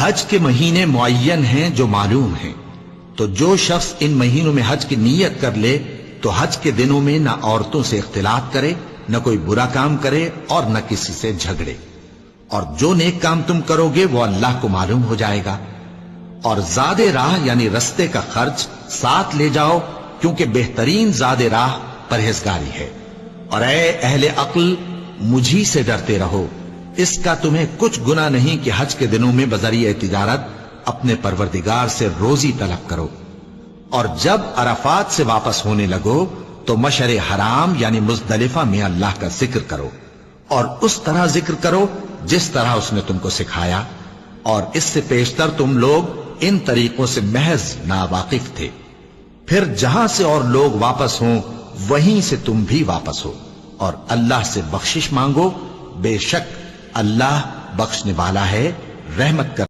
حج کے مہینے معین ہیں جو معلوم ہیں، تو جو شخص ان مہینوں میں حج کی نیت کر لے تو حج کے دنوں میں نہ عورتوں سے اختلاط کرے، نہ کوئی برا کام کرے اور نہ کسی سے جھگڑے، اور جو نیک کام تم کرو گے وہ اللہ کو معلوم ہو جائے گا۔ اور زاد راہ یعنی رستے کا خرچ ساتھ لے جاؤ، کیونکہ بہترین زاد راہ پرہیزگاری ہے۔ اور اے اہل عقل، مجھی سے ڈرتے رہو، اس کا تمہیں کچھ گناہ نہیں کہ حج کے دنوں میں بذریعہ تجارت اپنے پروردگار سے روزی طلب کرو۔ اور جب عرفات سے واپس ہونے لگو تو مشعر حرام یعنی مزدلفہ میں اللہ کا ذکر کرو، اور اس طرح ذکر کرو جس طرح اس نے تم کو سکھایا، اور اس سے پیشتر تم لوگ ان طریقوں سے محض ناواقف تھے۔ پھر جہاں سے اور لوگ واپس ہوں وہیں سے تم بھی واپس ہو، اور اللہ سے بخشش مانگو، بے شک اللہ بخشنے والا ہے، رحمت کر